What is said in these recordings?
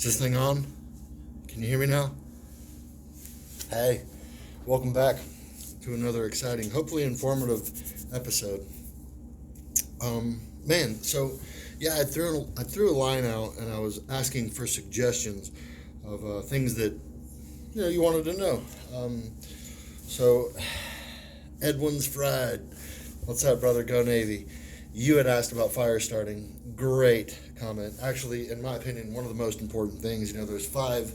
Is this thing on? Can you hear me now? Hey, welcome back to another exciting, hopefully informative episode. Man, so yeah, I threw a line out and I was asking for suggestions of things that you wanted to know. So Edwin's Fried, what's up, brother? Go Navy. You had asked about fire starting. Great comment. Actually, in my opinion, one of the most important things. There's five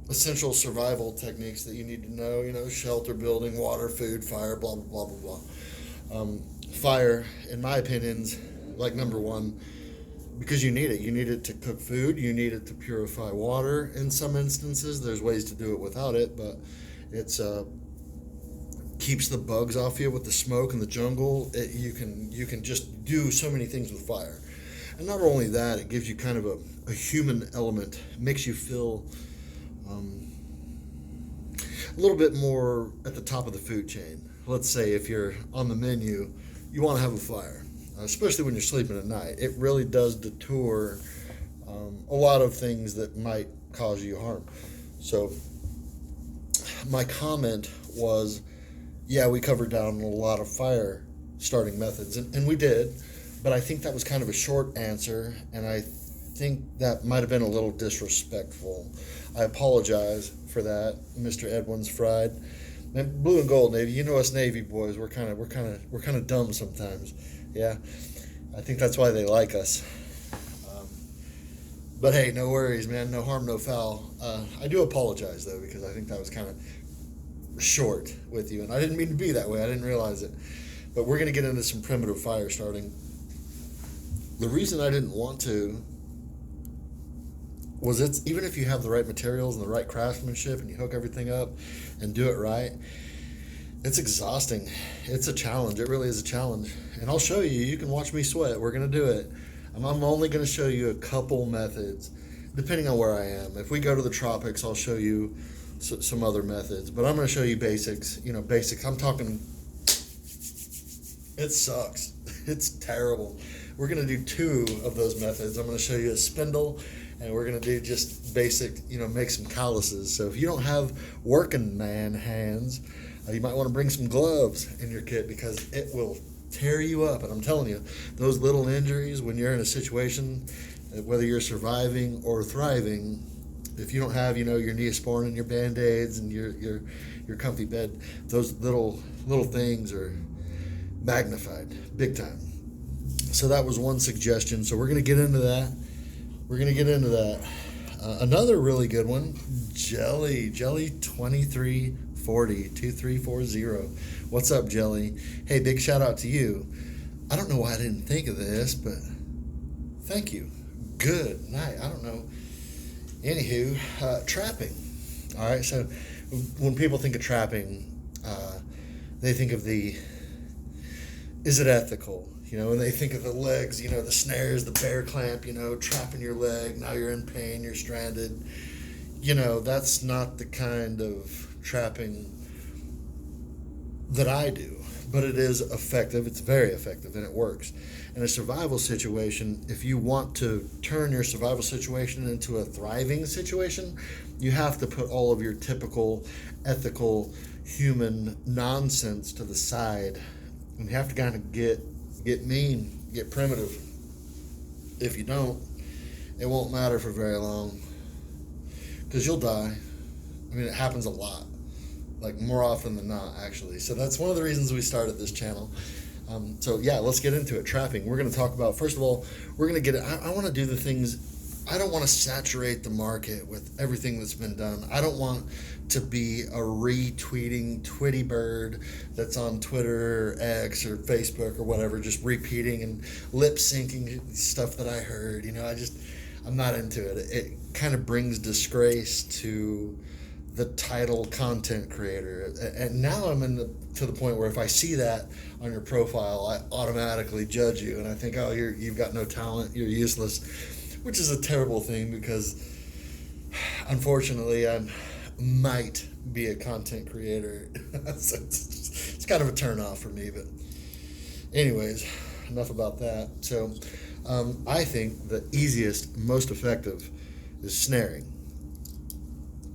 essential survival techniques that you need to know. Shelter building, water, food, fire, blah blah blah blah blah. Fire, in my opinions, like number one, because you need it. You need it to cook food. You need it to purify water. In some instances, there's ways to do it without it, but it's keeps the bugs off you with the smoke in the jungle. You can just do so many things with fire, and not only that, it gives you kind of a human element. It makes you feel a little bit more at the top of the food chain. Let's say if you're on the menu, you want to have a fire, especially when you're sleeping at night. It really does deter a lot of things that might cause you harm. So my comment was, yeah, we covered down a lot of fire starting methods, and we did, but I think that was kind of a short answer, and I think that might have been a little disrespectful. I apologize for that, Mr. Edwin's Fried. Man, blue and gold Navy, us Navy boys, we're kind of dumb sometimes. Yeah, I think that's why they like us. But hey, no worries, man. No harm, no foul. I do apologize though, because I think that was kind of short with you, and I didn't mean to be that way. I didn't realize it. But we're going to get into some primitive fire starting. The reason I didn't want to was even if you have the right materials and the right craftsmanship and you hook everything up and do it right, it's exhausting. It's a challenge. It really is a challenge. And I'll show you. You can watch me sweat. We're going to do it. I'm only going to show you a couple methods, depending on where I am. If we go to the tropics, I'll show you some other methods, but I'm going to show you basics. Basics. I'm talking. It sucks. It's terrible. We're going to do two of those methods. I'm going to show you a spindle, and we're going to do just basic. Make some calluses. So if you don't have working man hands, you might want to bring some gloves in your kit, because it will tear you up. And I'm telling you, those little injuries when you're in a situation, whether you're surviving or thriving, if you don't have, your Neosporin and your Band-Aids and your comfy bed, those little things are magnified big time. So that was one suggestion. So we're going to get into that. Another really good one, Jelly 2340. What's up, Jelly? Hey, big shout out to you. I don't know why I didn't think of this, but thank you. Good night. I don't know. Anywho, trapping. All right, so when people think of trapping, they think of is it ethical? And they think of the legs, the snares, the bear clamp, trapping your leg. Now you're in pain, you're stranded. That's not the kind of trapping that I do, but it is effective. It's very effective, and it works. In a survival situation, if you want to turn your survival situation into a thriving situation, you have to put all of your typical ethical human nonsense to the side, and you have to kind of get mean, get primitive. If you don't, it won't matter for very long, because you'll die. I mean, it happens a lot, like more often than not, actually. So that's one of the reasons we started this channel. So yeah, let's get into it. Trapping. We're going to talk about, first of all, we're going to get it. I want to do the things. I don't want to saturate the market with everything that's been done. I don't want to be a retweeting Twitty bird that's on Twitter or X or Facebook or whatever, just repeating and lip syncing stuff that I heard. I'm not into it. It kind of brings disgrace to the title content creator. And now I'm to the point where if I see that on your profile, I automatically judge you, and I think, oh, you've got no talent, you're useless, which is a terrible thing, because unfortunately I might be a content creator. So it's kind of a turn off for me. But anyways, enough about that. So I think the easiest, most effective is snaring.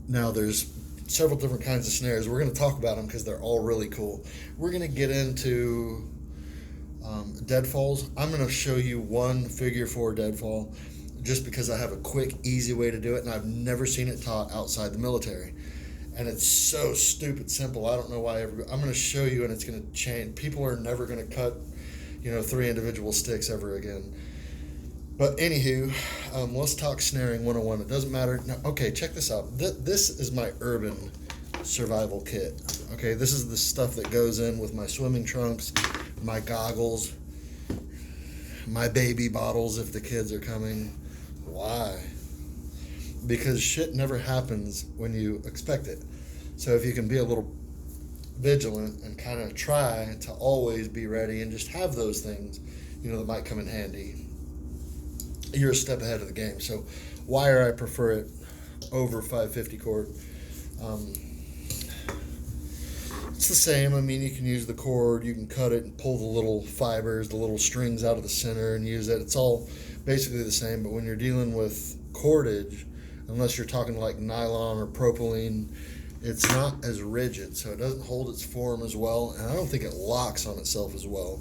Now, there's several different kinds of snares. We're going to talk about them because they're all really cool. We're going to get into deadfalls. I'm going to show you one figure 4 deadfall just because I have a quick, easy way to do it, and I've never seen it taught outside the military. And it's so stupid simple. I don't know why. I'm going to show you, and it's going to change. People are never going to cut, 3 individual sticks ever again. But anywho, let's talk snaring 101. It doesn't matter. Now, okay, check this out. This is my urban survival kit. Okay, this is the stuff that goes in with my swimming trunks, my goggles, my baby bottles if the kids are coming. Why? Because shit never happens when you expect it. So if you can be a little vigilant and kind of try to always be ready and just have those things, that might come in handy, you're a step ahead of the game. So wire, I prefer it over 550 cord. It's the same. I mean, you can use the cord, you can cut it and pull the little fibers, the little strings out of the center and use it. It's all basically the same, but when you're dealing with cordage, unless you're talking like nylon or propylene, it's not as rigid, so it doesn't hold its form as well, and I don't think it locks on itself as well.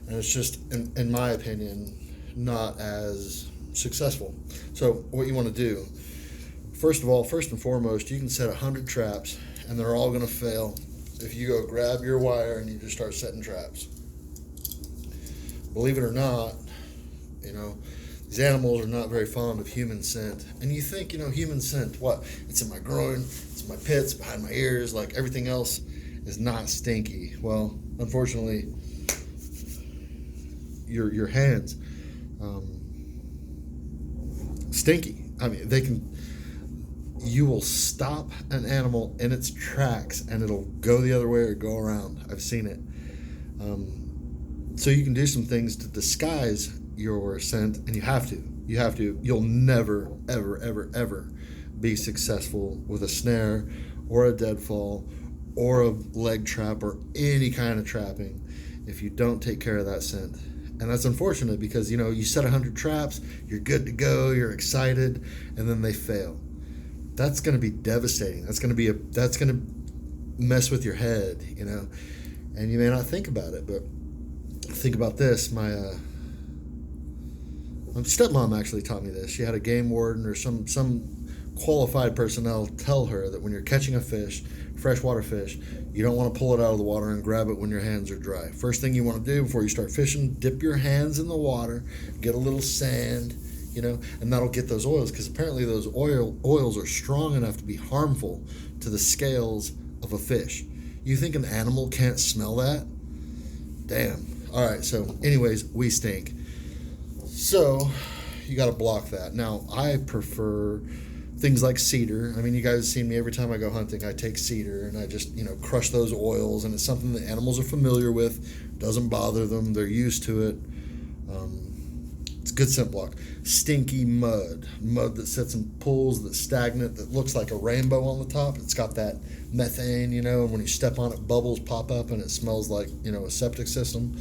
And it's just, in my opinion, not as successful. So what you want to do, first and foremost, you can set 100 traps, and they're all going to fail if you go grab your wire and you just start setting traps. Believe it or not, these animals are not very fond of human scent. And you think, human scent, what? It's in my groin, it's in my pits, behind my ears, like everything else is not stinky. Well, unfortunately, your hands, stinky. I mean, you will stop an animal in its tracks and it'll go the other way or go around. I've seen it. So you can do some things to disguise your scent, and you have to. You'll never, ever, ever, ever be successful with a snare or a deadfall or a leg trap or any kind of trapping if you don't take care of that scent. And that's unfortunate because, you set 100 traps, you're good to go, you're excited, and then they fail. That's going to be devastating. That's going to mess with your head, and you may not think about it, but think about this. My stepmom actually taught me this. She had a game warden or some qualified personnel tell her that when you're catching a fish, freshwater fish, you don't want to pull it out of the water and grab it when your hands are dry. First thing you want to do before you start fishing, dip your hands in the water, get a little sand, and that'll get those oils, because apparently those oils are strong enough to be harmful to the scales of a fish. You think an animal can't smell that? Damn. All right, so anyways, we stink. So you got to block that. Now, I prefer things like cedar. I mean, you guys have seen me every time I go hunting. I take cedar and I just, crush those oils, and it's something that animals are familiar with. Doesn't bother them. They're used to it. It's a good scent block. Stinky mud that sits in pools, that's stagnant, that looks like a rainbow on the top. It's got that methane, and when you step on it, bubbles pop up and it smells like, a septic system.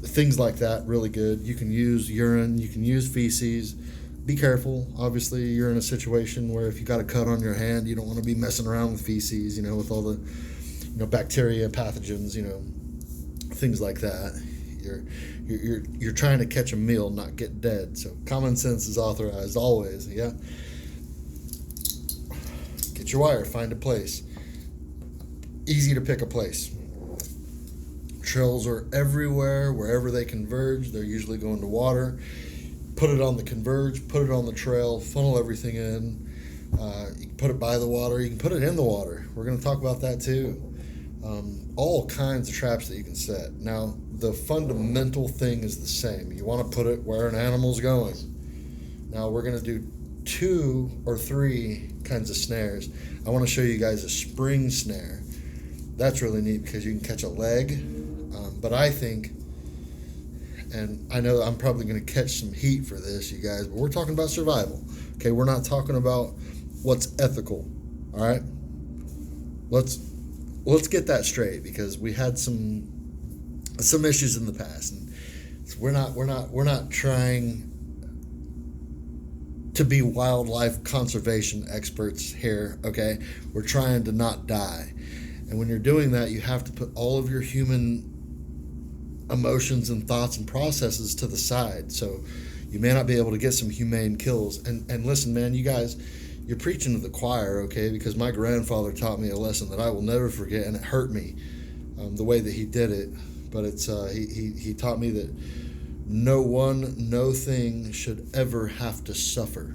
Things like that, really good. You can use urine, you can use feces. Be careful. Obviously, you're in a situation where if you got a cut on your hand, you don't want to be messing around with feces, with all the, bacteria, pathogens, things like that. You're trying to catch a meal, not get dead. So common sense is authorized always. Yeah. Get your wire. Find a place. Easy to pick a place. Trails are everywhere. Wherever they converge, they're usually going to water. Put it on the converge. Put it on the trail. Funnel everything in. You can put it by the water. You can put it in the water. We're going to talk about that too. All kinds of traps that you can set. Now, the fundamental thing is the same. You want to put it where an animal's going. Now, we're going to do 2 or 3 kinds of snares. I want to show you guys a spring snare. That's really neat because you can catch a leg. But I think, and I know I'm probably going to catch some heat for this, you guys, but we're talking about survival. Okay, we're not talking about what's ethical. All right? Let's get that straight, because we had some issues in the past, and we're not trying to be wildlife conservation experts here, okay? We're trying to not die. And when you're doing that, you have to put all of your human emotions and thoughts and processes to the side. So you may not be able to get some humane kills. And listen, man, you guys, you're preaching to the choir, okay? Because my grandfather taught me a lesson that I will never forget, and it hurt me the way that he did it. But it's he taught me that no one, no thing should ever have to suffer.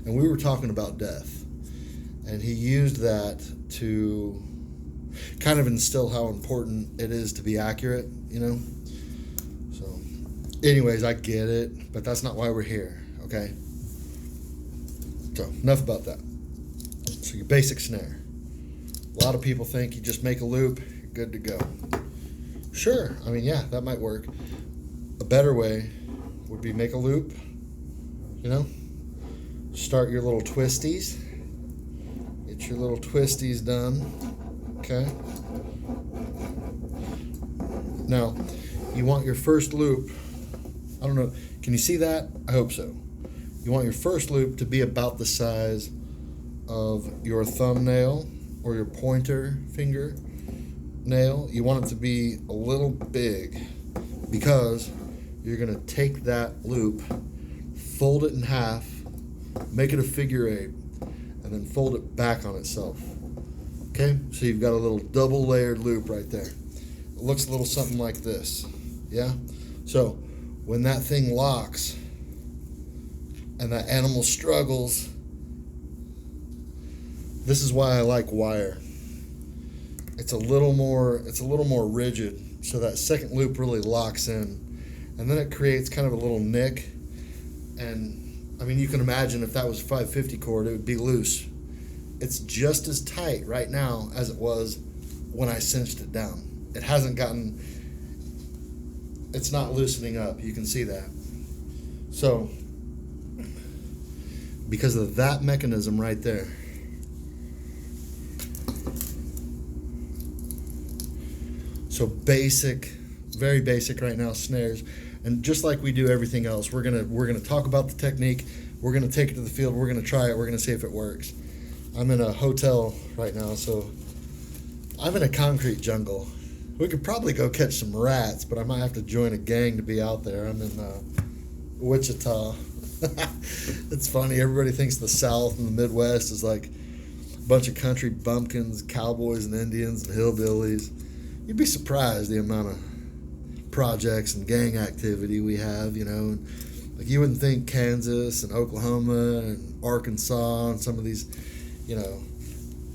And we were talking about death. And he used that to kind of instill how important it is to be accurate, you know? So, anyways, I get it, but that's not why we're here, okay? So, enough about that. So, your basic snare. A lot of people think you just make a loop, you're good to go. Sure, I mean, yeah, that might work. A better way would be make a loop, you know, start your little twisties, get your little twisties done, okay. Now, you want your first loop, I don't know, can you see that? I hope so. You want your first loop to be about the size of your thumbnail or your pointer finger nail. You want it to be a little big because you're going to take that loop, fold it in half, make it a figure eight, and then fold it back on itself. Okay? So you've got a little double layered loop right there. It looks a little something like this. Yeah? So when that thing locks and that animal struggles, this is why I like wire. It's a little more rigid, so that second loop really locks in. And then it creates kind of a little nick. And I mean, you can imagine if that was a 550 cord, it would be loose. It's just as tight right now as it was when I cinched it down. It hasn't gotten, it's not loosening up. You can see that. So, because of that mechanism right there, so basic, very basic right now, snares. And just like we do everything else, we're gonna talk about the technique, we're gonna take it to the field, we're gonna try it, we're gonna see if it works. I'm in a hotel right now, so I'm in a concrete jungle. We could probably go catch some rats, but I might have to join a gang to be out there. I'm in Wichita. It's funny, everybody thinks the South and the Midwest is like a bunch of country bumpkins, cowboys and Indians and hillbillies. You'd be surprised the amount of projects and gang activity we have, you know. Like you wouldn't think Kansas and Oklahoma and Arkansas and some of these, you know,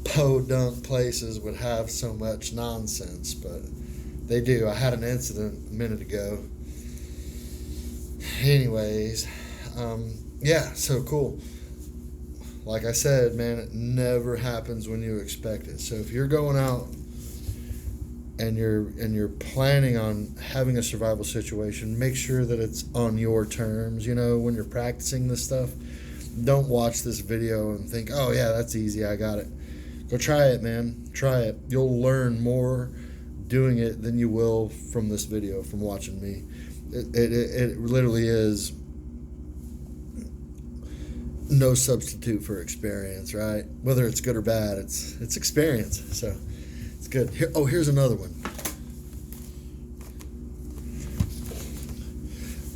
podunk places would have so much nonsense, but they do. I had an incident a minute ago. Anyways, yeah, so cool. Like I said, man, it never happens when you expect it. So if you're going out and you're planning on having a survival situation, make sure that it's on your terms. You know, when you're practicing this stuff, don't watch this video and think, oh yeah, that's easy, I got it. Go try it, man. Try it. You'll learn more doing it than you will from this video, from watching me. It literally is no substitute for experience, right? Whether it's good or bad, it's experience. So it's good. Here's another one.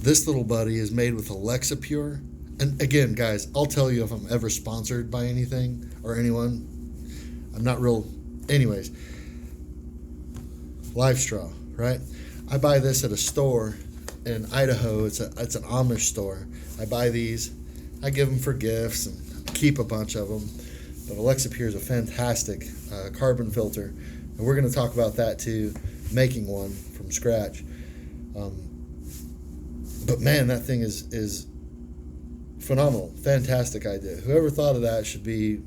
This little buddy is made with Alexa Pure. And again, guys, I'll tell you if I'm ever sponsored by anything or anyone. I'm not real. Anyways, Live Straw, right? I buy this at a store in Idaho. It's an Amish store. I buy these. I give them for gifts and keep a bunch of them. But Alexa Pure is a fantastic carbon filter. And we're going to talk about that too, making one from scratch. But man, that thing is phenomenal. Fantastic idea. Whoever thought of that should be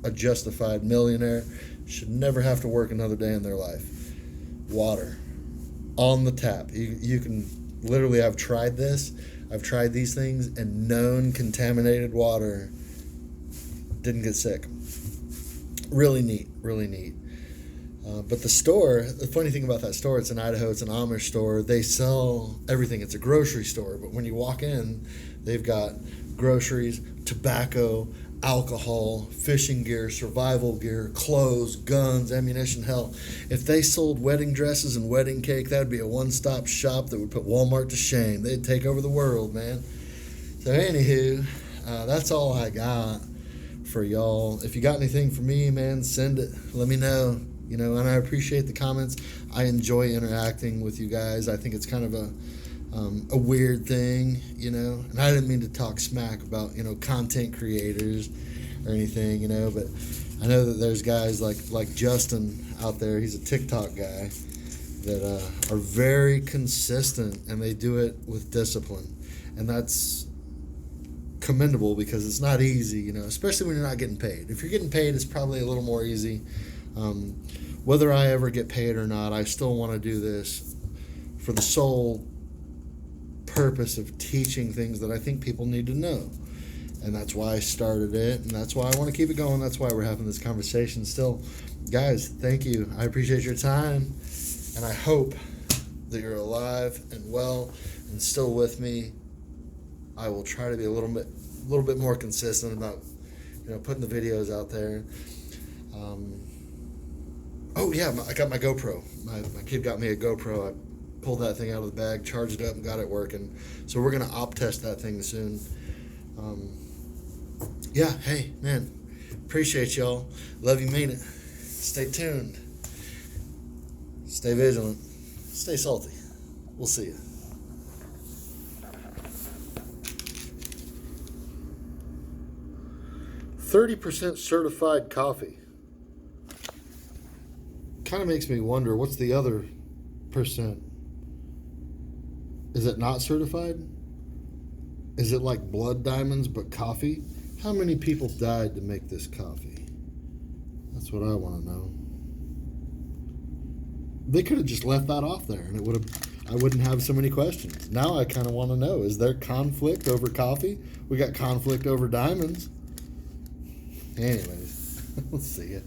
a justified millionaire. Should never have to work another day in their life. Water on the tap. You can literally, I've tried this. I've tried these things, and known contaminated water didn't get sick. Really neat, really neat. But the store, the funny thing about that store, it's in Idaho, it's an Amish store. They sell everything. It's a grocery store, but when you walk in, they've got groceries, tobacco, alcohol, fishing gear, survival gear, clothes, guns, ammunition. Hell, if they sold wedding dresses and wedding cake, that'd be a one-stop shop that would put Walmart to shame. They'd take over the world, man. So anywho, that's all I got for y'all. If you got anything for me, man, send it. Let me know. You know, and I appreciate the comments. I enjoy interacting with you guys. I think it's kind of a weird thing, you know. And I didn't mean to talk smack about, you know, content creators or anything, you know. But I know that there's guys like Justin out there. He's a TikTok guy that are very consistent, and they do it with discipline, and that's commendable because it's not easy, you know, especially when you're not getting paid. If you're getting paid, it's probably a little more easy. Whether I ever get paid or not, I still want to do this for the sole purpose of teaching things that I think people need to know. And that's why I started it, and that's why I want to keep it going. That's why we're having this conversation still. Guys, thank you. I appreciate your time, and I hope that you're alive and well and still with me. I will try to be a little bit more consistent about, you know, putting the videos out there. Oh yeah, I got my GoPro. My kid got me a GoPro. I pulled that thing out of the bag, charged it up, and got it working. So we're gonna op test that thing soon. Yeah, hey man, appreciate y'all. Love you, mean it. Stay tuned. Stay vigilant. Stay salty. We'll see you. %30 certified coffee. Kind of makes me wonder, what's the other percent? Is it not certified? Is it like blood diamonds but coffee? How many people died to make this coffee? That's what I want to know. They could have just left that off there, and I wouldn't have so many questions. Now I kind of want to know, is there conflict over coffee? We got conflict over diamonds. Anyways, we'll see ya.